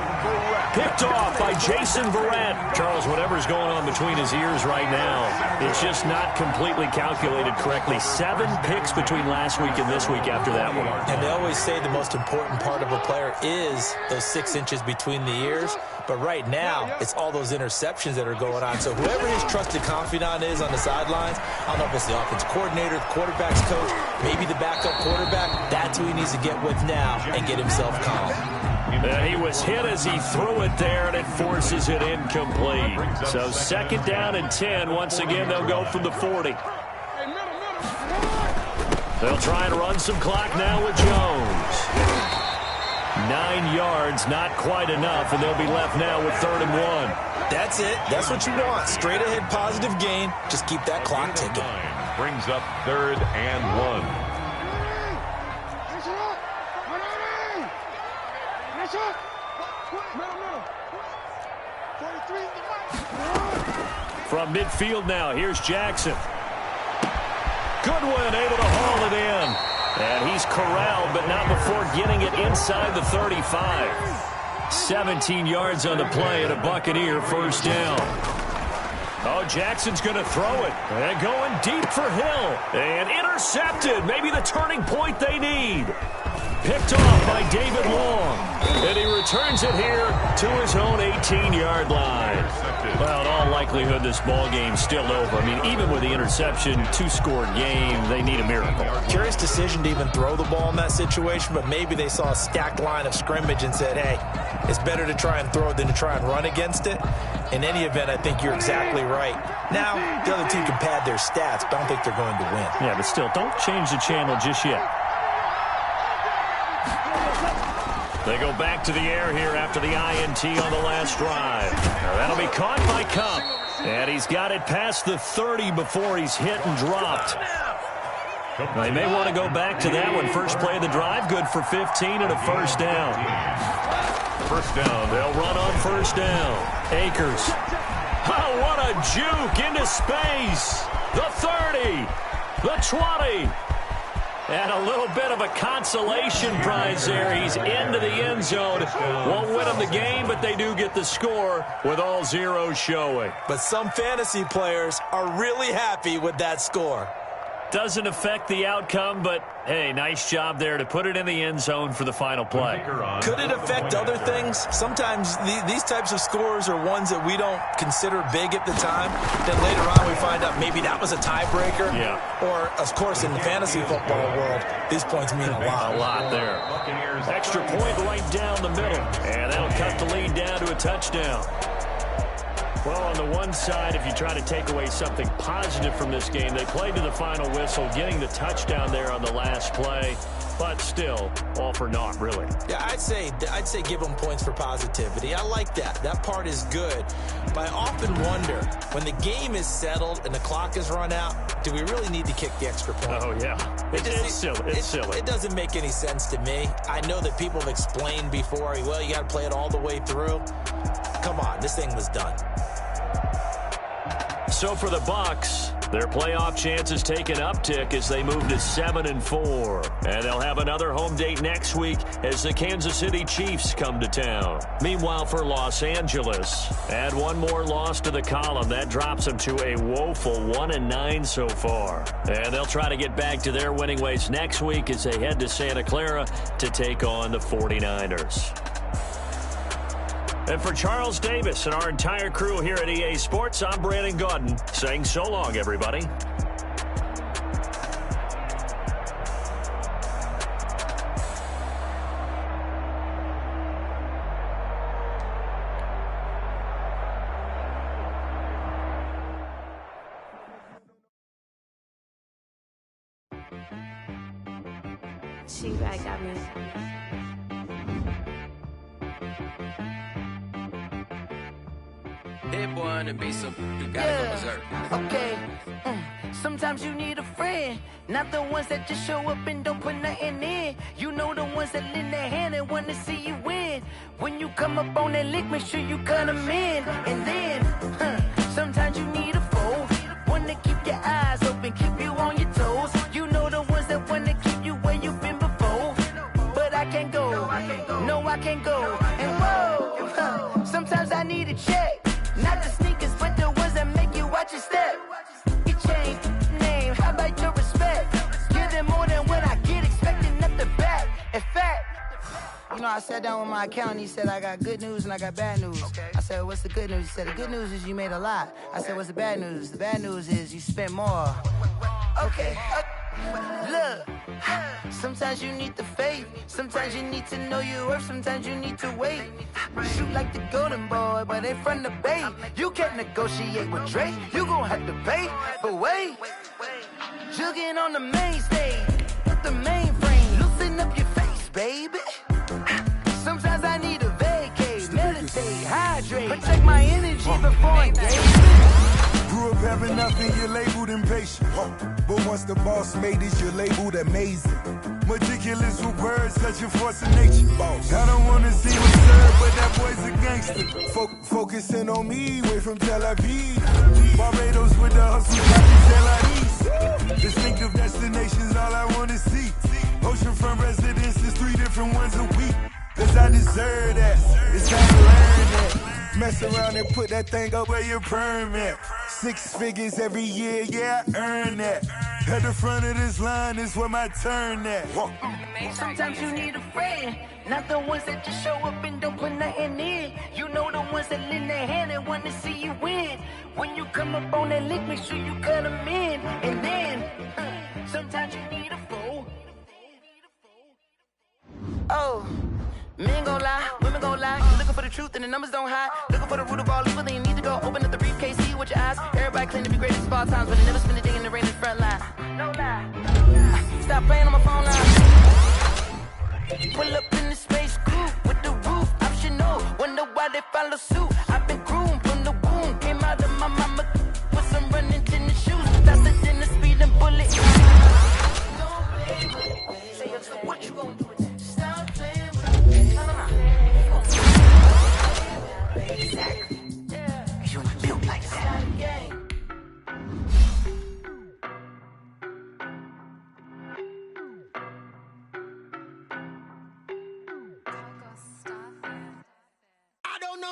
Picked off by Jason Verrett. Charles, whatever's going on between his ears right now, it's just not completely calculated correctly. 7 picks between last week and this week after that one. And they always say the most important part of a player is those 6 inches between the ears. But right now, it's all those interceptions that are going on. So whoever his trusted confidant is on the sidelines, I don't know if it's the offense coordinator, the quarterback's coach, maybe the backup quarterback, that's who he needs to get with now and get himself calm. He was hit as he threw it there, and it forces it incomplete. So 2nd down and 10. Once again, they'll go from the 40. They'll try and run some clock now with Jones. 9 yards, not quite enough, and they'll be left now with 3rd and 1. That's it. That's what you want. Straight ahead positive gain. Just keep that clock ticking. Brings up 3rd and 1. From midfield now, here's Jackson. Goodwin able to haul it in. And he's corralled, but not before getting it inside the 35. 17 yards on the play and a Buccaneer first down. Oh, Jackson's going to throw it. And going deep for Hill. And intercepted. Maybe the turning point they need. Picked off by David Long. And he returns it here to his own 18-yard line. Well, in all likelihood, this ball game's still over. I mean, even with the interception, 2-score game, they need a miracle. Curious decision to even throw the ball in that situation, but maybe they saw a stacked line of scrimmage and said, hey, it's better to try and throw it than to try and run against it. In any event, I think you're exactly right. Now, the other team can pad their stats, but I don't think they're going to win. Yeah, but still, don't change the channel just yet. They go back to the air here after the INT on the last drive. Now that'll be caught by Cup. And he's got it past the 30 before he's hit and dropped. Now, he may want to go back to that one. First play of the drive, good for 15 and a first down. First down. They'll run on first down. Akers. Oh, what a juke into space. The 30. The 20. And a little bit of a consolation prize there. He's into the end zone. Won't win them the game, but they do get the score with all zeros showing. But some fantasy players are really happy with that score. Doesn't affect the outcome, but, hey, nice job there to put it in the end zone for the final play. Could it affect other things? Sometimes these types of scores are ones that we don't consider big at the time. Then later on we find out maybe that was a tiebreaker. Yeah. Or, of course, in the fantasy football world, these points mean a lot. A lot there. Extra point right down the middle. And that'll cut the lead down to a touchdown. Well, on the one side, if you try to take away something positive from this game, they played to the final whistle, getting the touchdown there on the last play, but still, all for naught, really. Yeah, I'd say give them points for positivity. I like that. That part is good. But I often wonder, when the game is settled and the clock is run out, do we really need to kick the extra point? Oh, yeah. It's silly. It's silly. It doesn't make any sense to me. I know that people have explained before, well, you got to play it all the way through. Come on, this thing was done. So for the Bucks, their playoff chances take an uptick as they move to 7-4. And they'll have another home date next week as the Kansas City Chiefs come to town. Meanwhile, for Los Angeles, add one more loss to the column. That drops them to a woeful 1-9 so far. And they'll try to get back to their winning ways next week as they head to Santa Clara to take on the 49ers. And for Charles Davis and our entire crew here at EA Sports, I'm Brandon Gaudin saying so long, everybody. She got me. Hit boy on the beat, so you gotta go berserk. Okay. Sometimes you need a friend, not the ones that just show up and don't put nothing in. You know the ones that lend their hand and want to see you win. When you come up on that lick, make sure you cut them in. And then, sometimes you need a foe, one to keep your eyes open, keep you on your toes. You know the ones that want to keep you where you've been before. But I can't go, no I can't go. And whoa, sometimes I need a check. Not the sneakers, but the ones that make you watch your step. You change name, how about your respect? Give them more than what I get, expecting at the back. In fact, you know, I sat down with my accountant. He said, I got good news and I got bad news. Okay. I said, what's the good news? He said, the good news is you made a lot. I said, what's the bad news? The bad news is you spent more. okay. Look, sometimes you need the faith. Sometimes you need to know your worth. Sometimes you need to wait. Shoot like the golden boy, but they from the bay. You can't negotiate with Drake. You gon' have to pay. But wait, jugging on the main stage with the mainframe. Loosen up your face, baby. Sometimes I need a vacate, meditate, hydrate, protect my energy before engagement. Grew up having nothing, you're labeled impatient. But once the boss made it, you're labeled amazing. Meticulous with words, such a force of nature. I don't wanna see what's served, but that boy's a gangster. Focusing on me, way from Tel Aviv. Barbados with the hustle, Tel Aviv. Distinctive destinations, all I wanna see. Oceanfront residences, 3 different ones a week. Cause I deserve that, it's time to learn that. Mess around and put that thing up where your permit. 6 figures every year, yeah, I earn that. At the front of this line is where my turn at. Sometimes you need a friend, not the ones that just show up and don't put nothing in. You know the ones that lend their hand and want to see you win. When you come up on that lick, make sure you cut them in. And then, sometimes you need a foe. Oh. Men gon' lie, women gon' lie. You looking for the truth and the numbers don't hide. Looking for the root of all evil, then you need to go open up the briefcase, see with your eyes. Everybody claim to be greatest of all times, but they never spend a day in the rain in the front line. No lie. Stop playing on my phone line. Pull up in the space coupe with the roof optional. Wonder why they follow suit. I've been groomed from the womb. Came out of my mama with some running tennis shoes. Faster than the speeding bullet. Say, what you gon' do? Stop playing with me.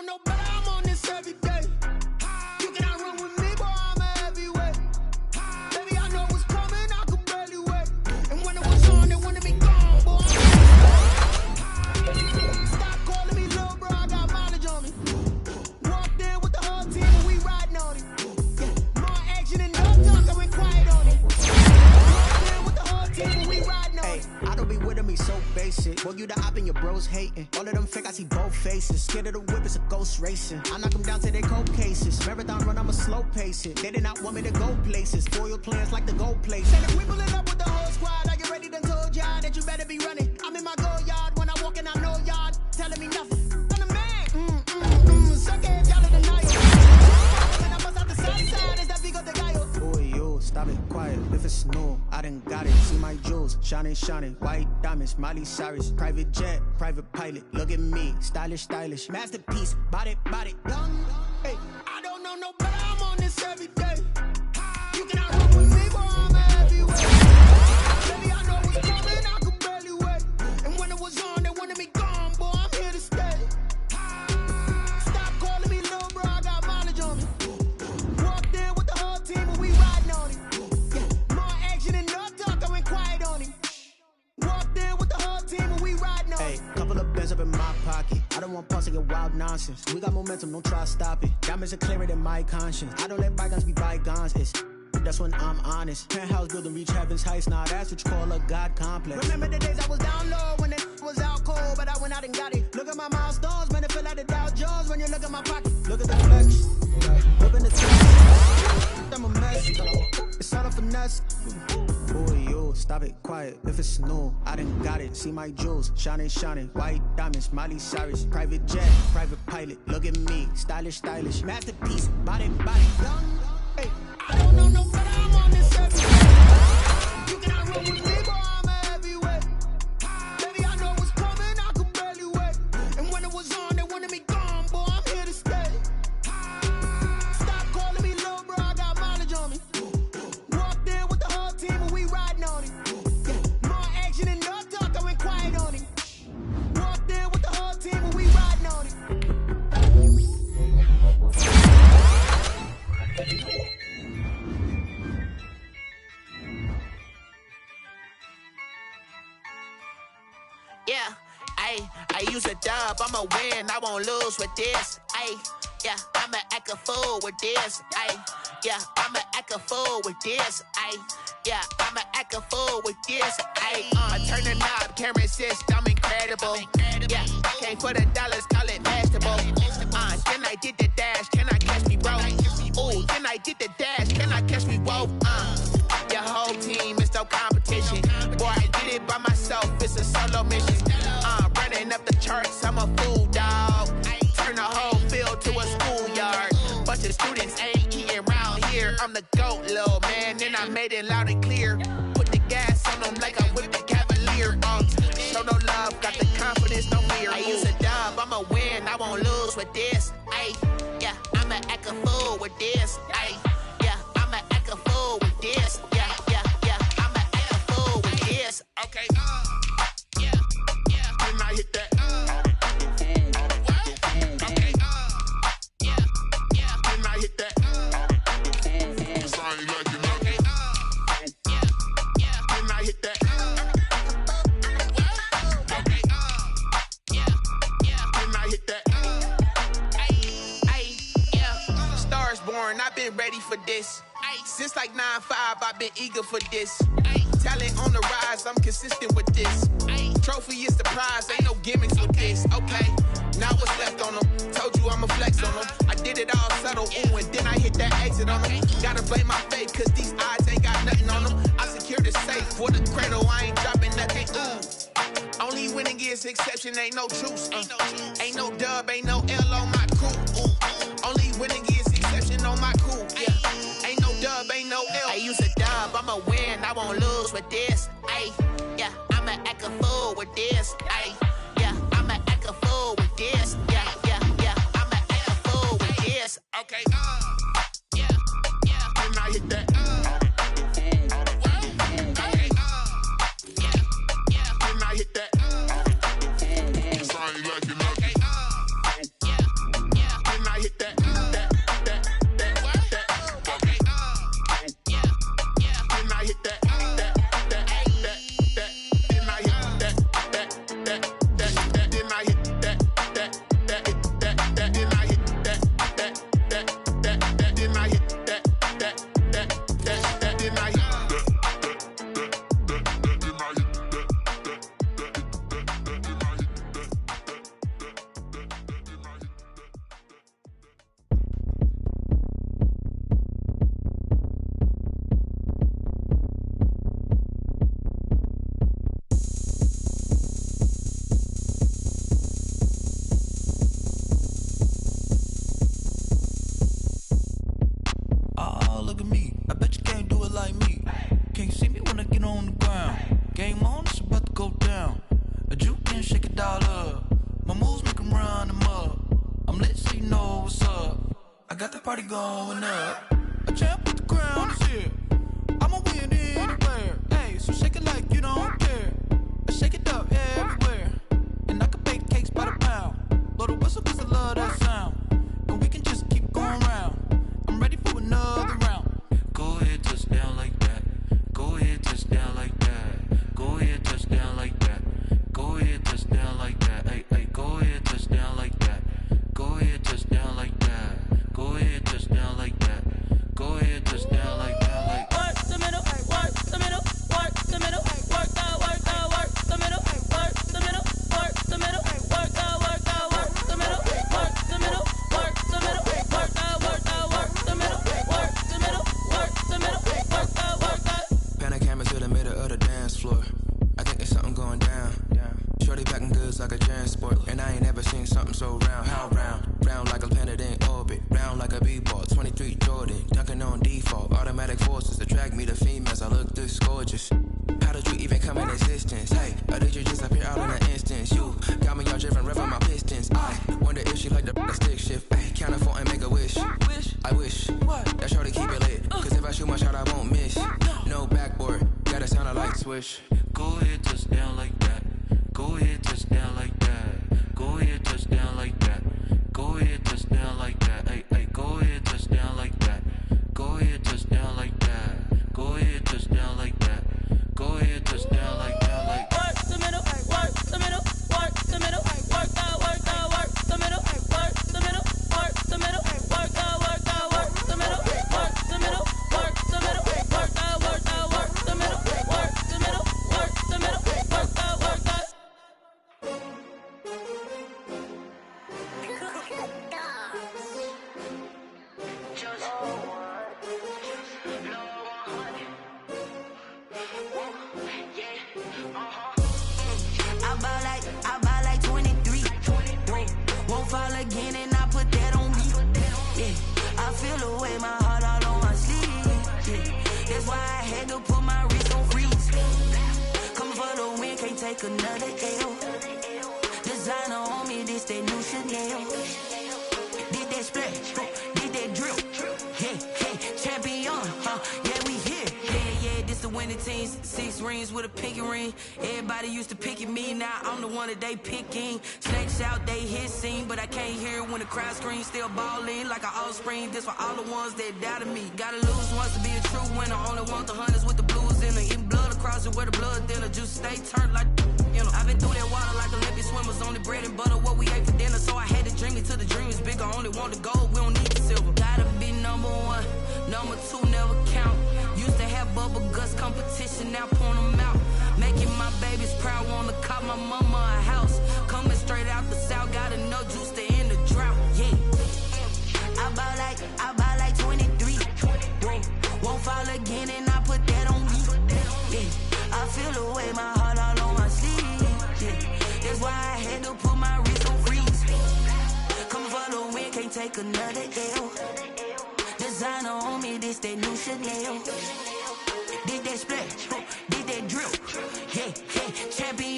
know no better, I'm on this every day. You cannot run with me, boy, I'm a heavyweight. Baby, I know what's coming, I could barely wait. And when it was on, they wanted me gone, boy. Stop calling me little bro, I got mileage on me. Walked in with the whole team and we riding on it. Yeah, more action and no talk, I went quiet on it. Walked in with the whole team and we riding on it. I don't be with me so basic. Well, you the op and your bros hating. All of them fake, I see both faces. Scared of the whip, it's a ghost racing. I knock them down to their cold cases. Marathon run, I'ma slow pace it. They did not want me to go places. Foil plans like the gold place. Said if we pulling up with the whole squad, are you ready? Done told y'all that you better be running. I'm in my go yard when I walk in, I know y'all telling me nothing. I'm the man. Suck it, y'all in the night. When I bust out the side side, is that Vigo the guy? Boy, yo, stop it, quiet. If it's new, I done got it. See my jewels, shining, shining. White diamonds, Miley Cyrus. Private jet, private pilot. Look at me, stylish, stylish. Masterpiece, body, young. Hey, I don't know no better, I'm on this every day. You cannot run with me, boy, I'm a heavyweight. Baby, I know what's coming, I could barely wait. And when it was on, they wanted me gone, boy, I'm here to stay. Stop calling me little bro, I got mileage on me. Walked in with the whole team and we riding on it. Yeah, more action and no talk, I went quiet on it. Walked in with the whole team and we riding on it. Hey, couple of bands up in my pocket. I don't want pause to get wild nonsense. We got momentum, don't try to stop it. Diamonds are clearer than my conscience. I don't let bygones be bygones. That's when I'm honest. Penthouse building, reach heaven's heights. Nah, that's what you call a God complex. Remember the days I was down low when it was out cold, but I went out and got it. Look at my milestones, man, it feel like the Dow Jones when you look at my pocket. Look at the flex. Open the test. I'm a mess. It's all a finesse. Boy, yo, stop it, quiet. If it's new, I done got it. See my jewels, shining, shining. White diamonds, Miley Cyrus. Private jet, private pilot. Look at me, stylish, stylish. Masterpiece, body, young. Hey, I don't know no better, I'm on this every day. You cannot run with me, boy, I'm a heavyweight. Baby, I know what's coming, I could barely wait. And when it was on, they wanted me gone, boy, I'm here to stay. Stop calling me little bro, I got mileage on me. Walked in with the whole team and we riding on it. Yeah, more action and no talk, I went quiet on it. Walked in with the whole team and we riding on it. Yeah, I use a dub, I'ma win, I won't lose with this. Yeah, I'ma act a fool with this. Yeah, I'ma act a fool with this. Yeah, I'ma act a fool with this. I turn the knob, camera assist, I'm incredible. Yeah, came for the dollars, call it vegetable. Then I did the dash, can I catch me, bro? Ooh, then I did the dash, can I catch me, whoa? Your whole team is no competition. Boy, I did it by myself, it's a solo mission. Running up the charts, I'm a fool, dog. Turn the whole field to a schoolyard. Bunch of students ain't eating round here. I'm the GOAT, little man, and I made it loud and clear. Put the gas on them like I whipped the Cavalier. Show no love, got the confidence, no fear. I use a dub, I'ma win, I won't lose with this. Yeah, I'ma act a fool with this. Yeah, I'ma act a fool with this. Yeah, I'ma act a fool with this. Okay, yeah, then I hit that. Okay, yeah, then I hit that. Sorry, like you know. Okay, yeah, then I hit that. Okay, yeah, then I hit that. Yeah, stars born, I've been ready for this. Since like 9-5, I've been eager for this. Talent on the rise, I'm consistent with this. Trophy is the prize, ain't no gimmicks with this. Okay, now what's left on them? Told you I'ma flex on them. I did it all subtle, ooh, and then I hit that exit on them. Gotta blame my fate, cause these odds ain't got nothing on them. I secured the safe for the cradle, I ain't dropping nothing, ooh. Only winning is exception, ain't no truce. Ain't no dub, ain't no L on my crew, ooh. Only winning is exception on my crew, yeah. Ain't no dub, ain't no L. I use a dub, I'ma win, I won't lose with this. Yeah, I'ma act a fool with this. Yeah, I'ma act a fool with this. Yeah, I'ma act a fool with this. Okay, yeah, then I hit that. Okay, yeah, then I hit that. Sorry, like you know. Okay, yeah, go down. A juke and shake it all up. My moves make them run them up. I'm lit so you know what's up. I got the party going up. A champ with the crown is here. I'ma win anywhere. Hey, so shake it like you don't care. I shake it up everywhere. And I can bake cakes by the pound. Blow the whistle cause I love that sound. And we can just keep going round. I'm ready for another round. Go ahead, touch down like that. Go ahead, touch down like that. Go ahead, touch down like that. Go ahead, touch down like that. Hey, hey, go ahead, touch down like that. Go ahead, touch down like that. Go ahead, touch down like that. Go ahead, touch down like that. Like work the middle, work the middle, work the middle, work out, work out, work the middle, work the middle, work the middle, work out, work out, work the middle, work the middle, work the middle, work out, work out, work the middle, work the middle, work the middle, work out, work out. Pan a camera to the middle of the dance floor. I think there's something going down. Shorty packing goods like a transport, and I ain't never seen something so round. How round? Round like a planet in orbit, round like a b-ball. 23 Jordan, dunking on default. Automatic forces attract me to females. I look this gorgeous. How did you even come in existence? Hey, or did you just appear out in an instance? You got me all driven, revving my pistons. I wonder if she like the stick shift. Hey, count a 4 and make a wish. I wish that shorty keep it lit. Cause if I shoot my shot, I won't miss. No backboard, gotta sound a light switch. go ahead, touch down like that. Go ahead, touch down like that. Go ahead, touch down like that. Go ahead, touch down like that. Hey, hey, go ahead, touch down like that. Go ahead, touch down like that. Go ahead, touch down like that. Go ahead, touch down like that. Like work the middle, work the middle, work the middle, work out, work out, work the middle, work the middle, work the middle, work out, work out, work the middle, work the middle, work the middle, work out, work out, work the middle, work the middle, work the middle, work out, work out. I buy like 23. Won't fall again and I put that on me. Yeah, I feel the way my heart all on my sleeve. Yeah, that's why I had to put my wrist on freeze. Come for the win, can't take another L. Designer on me, this that new Chanel. Did that splash, did that drill. Yeah, champion, yeah, we here. Yeah, this the winning team. 6 rings with a pinky ring. Everybody used to pick at me, now I'm the one that they picking. Snakes out, they hit scene, but I can't hear it when the crowd screams. Still ballin' like an offspring. This for all the ones that doubted me. Gotta lose once to be a true winner. Only want the hunters with the blues in them. Eating blood across it where the blood thinner. Juice stay turned like, you know. I've been through that water like Olympic swimmers. Only bread and butter, what we ate for dinner. So I had to dream it till the dream is bigger. Only want the gold, we don't need the silver. Gotta be number 1, number 2 never count. Used to have bubble guts competition, now point them out. Making my babies proud, wanna cop my mama a house. Coming straight out the south, got enough juice to end the drought. Yeah, I buy like 23. Won't fall again and I put that on me. Yeah, I feel the way my heart all on my sleeve. Yeah, that's why I had to put my wrist on freeze. Coming for the win, can't take another L. Designer on me, this that new Chanel. Did that splash, did that drill. Yeah, champion,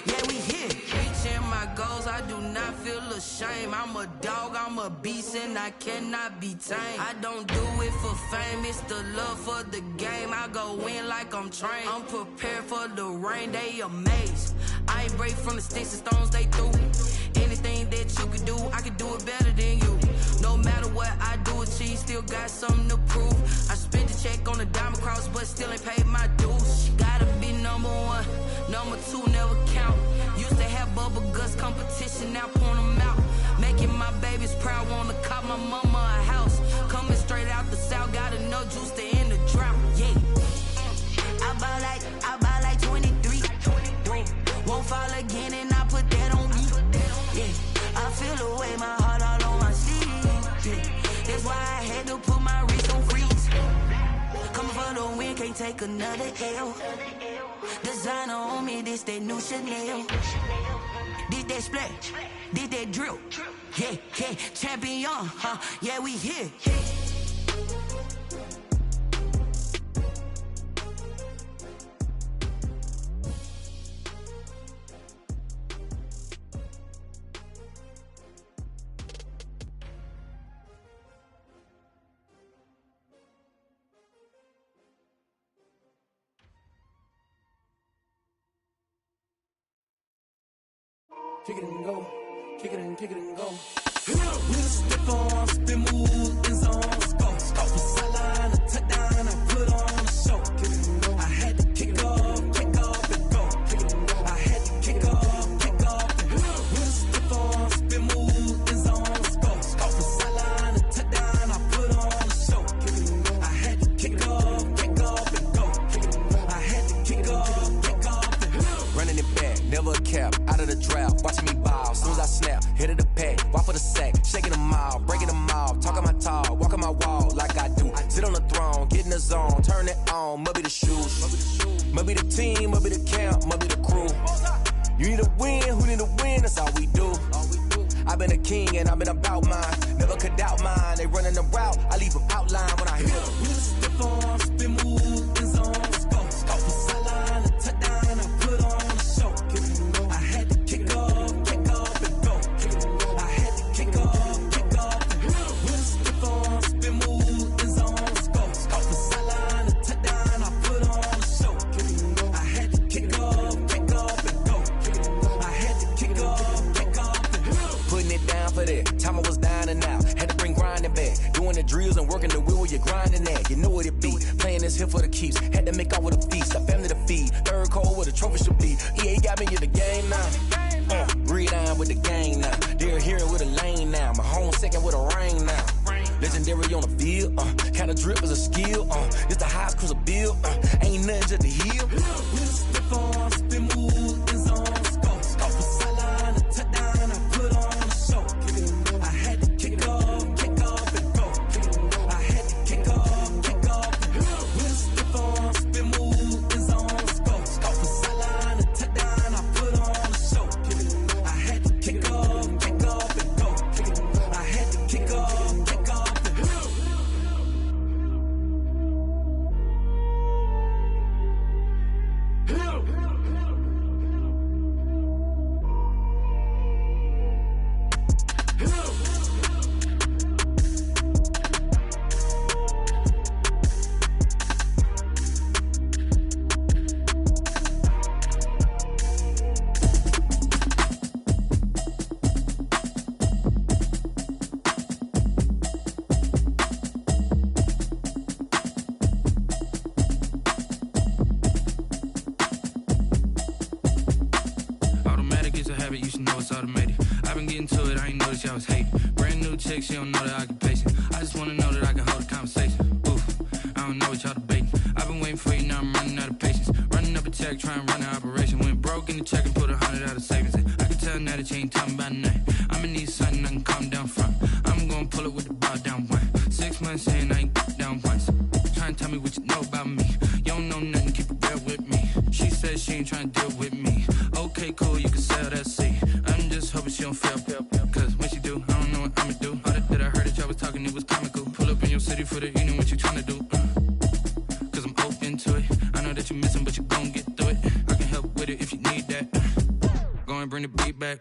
yeah, we here. Reaching my goals, I do not feel ashamed. I'm a dog, I'm a beast, and I cannot be tamed. I don't do it for fame, it's the love for the game. I go in like I'm trained. I'm prepared for the rain, they amazed. I ain't break from the sticks and stones they threw. Anything that you can do, I can do it better than you. No matter what I do, achieve, still got something to prove. I spent the check on the diamond cross, but still ain't paid my dues. Gotta be number 1, number 2 never count. Used to have bubble guts competition, now point them out. Making my babies proud, wanna cop my mama a house. Coming straight out the south, got enough juice to end the drought. Yeah, I buy like 23. Won't fall again and I put that on me. Yeah, I feel the way my heart all on my sleeve. Yeah, that's why I had to put my wrist on freeze. Coming for the win, can't take another L. Designer on me, this that new Chanel. Did that splash, did that drill. Yeah, champion, yeah, we here. kick it and go, kick it and go. With a stiff arm, spin move, in zone, scope. From sideline to touchdown, I put on a show. I had to kick off and go. I had to kick off and go. With a stiff arm, spin move, in zone, scope. From sideline to touchdown, I put on a show. I had to kick off and go. I had to kick off and go. Running it back, never a cap, out of the drought, watching me ball. Soon as I snap, hit of the pack, walk for the sack, shaking them all, breaking them all, talking my talk, walking my wall like I do. Sit on the throne, get in the zone, turn it on, must be the shoes, must be the team, must be the camp, must be the crew. You need a win, who need a win, that's all we do. I've been a king and I've been about mine, never could doubt mine. They running the route, I leave them outline when I hit them. With a stiff arm, spin move, in zone, scope. From sideline to touchdown, I put on a show. I had to kick off and go. I had to kick off and go. With a stiff arm, spin move, in zone, scope. From sideline to touchdown, I put on a show. I had to kick off and go. I had to kick off and go. Putting it down for that, time I was down and out, had to bring grinding back, doing the drills and working the wheel where you're grinding at, you know what it be, playing this here for the keeps, had to make out with a feast, a family to feed, third cold where the trophy should be, EA got me in the game now, read on with the gang now, they're here with a lane now, my home second with a ring now, legendary on the field, kind of drip is a skill, it's the highest cruiser bill, ain't nothing just to heal. With a stiff arm, spin move, in zone, scope. From sideline to touchdown, I put on a show. I had to kick off and go. I had to kick off and go. With a stiff arm, spin move, in zone, scope. From sideline to touchdown, I put on a show. I had to kick off and go. I had to kick off and go. Automatic is a habit, you should know it's automated. I've been getting to it, I ain't noticed y'all was hating. Brand new chick, she don't know the occupation. I just wanna know that I can hold a conversation. Oof, I don't know what y'all debating. I've been waiting for you, now I'm running out of patience. Running up a check, trying to run an operation. Went broke in the check and put 100 out of savings in. I can tell now that you ain't talking about nothing. I'ma need something I can calm down from. I'm gonna pull it with the bar down one. 6 months saying I ain't down once. Trying to tell me what you know about me. You don't know nothing, keep it real with me. She said she ain't trying to deal with me. Okay, cool, you can sell that seat. I'm just hoping she don't fail. Cause when she do, I don't know what I'ma do. All that I heard that y'all was talking, it was comical. Pull up in your city for the evening, what you tryna do? Cause I'm open to it. I know that you're missing, but you gon' get through it. I can help with it if you need that. Go and bring the beat back.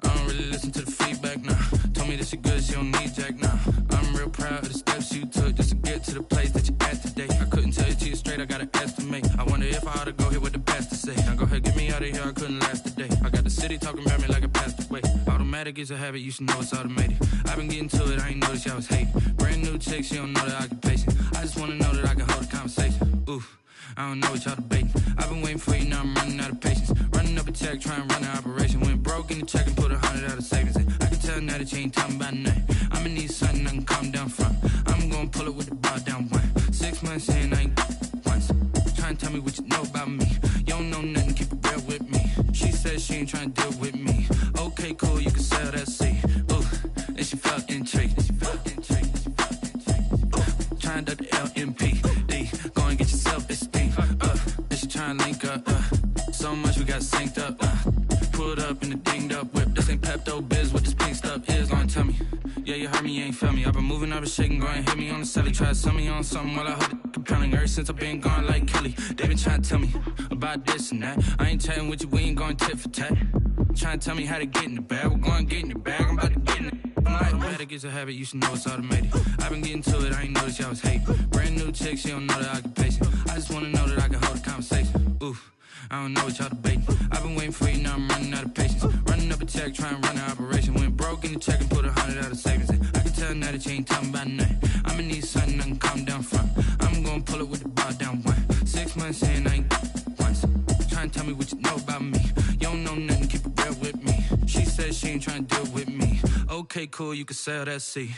I don't really listen to the feedback, nah. Told me that she good, she don't need jack, nah. I'm real proud of the steps you took just to get to the place that you're at today. I couldn't tell you to you straight, I gotta estimate. I wonder if I ought to go here with the pastor say. Now go ahead, get me out of here, I couldn't last a day. I got the city talking about me like a pastor way. Automatic is a habit, you should know it's automated. I've been getting to it, I ain't noticed y'all was hating. Brand new chick, she don't know the occupation. I just wanna know that I can hold a conversation. Oof, I don't know what y'all debating. I've been waiting for you, now I'm running out of patience. Running up a check, trying to run an operation. Went broke in the check and put 100 out of savings in. I can tell now that you ain't talking about nothing. I'ma need something I can calm down from. I'm gonna pull it with the bar down one. 6 months saying I ain't once. Trying to tell me what you know about me. You don't know nothing, keep it real with me. She said she ain't trying to deal with me. Okay, cool, you can sell that seat. Ooh, and she felt intrigued. Trying to the LMP. Go and get your self-esteem. And she trying to link up. So much we got synced up. Pulled up in the dinged up whip. This ain't Pepto-Biz, what this pink stuff is. Long tell me. Yeah, you heard me, you ain't felt me. I've been moving, I've been shaking, go and hit me on the celly. Try to sell me on something while I hold it compelling. Ever since I've been gone like Kelly, they been trying to tell me about this and that. I ain't chatting with you, we ain't going tit for tat. Trying to tell me how to get in the bag. We're going to get in the bag, I'm about to get in it. Automatic is a habit, you should know it's automated. I've been getting to it, I ain't noticed y'all was hating. Brand new chick, she don't know the occupation. I just wanna know that I can hold a conversation. Oof, I don't know what y'all debating. I've been waiting for you, now I'm running out of patience. Running up a check, check and put 100 out of savings in. I can tell now that you ain't talking about nothing. I'ma need something I can calm down from. I'm gonna pull it with the bar down one. 6 months in, I ain't once. Try and tell me what you know about me. You don't know nothing, keep it real with me. She said she ain't trying to deal with me. Okay, cool, you can sell that C.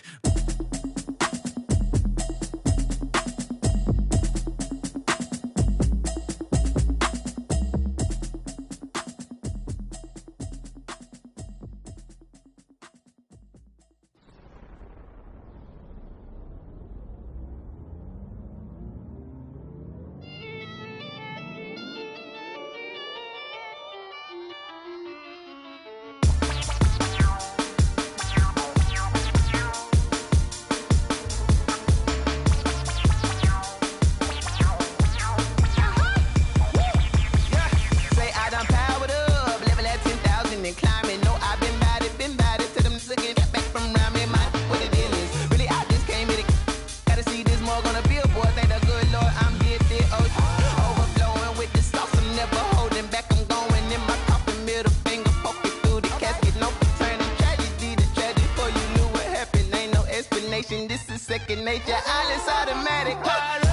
This is second nature, all is automatic.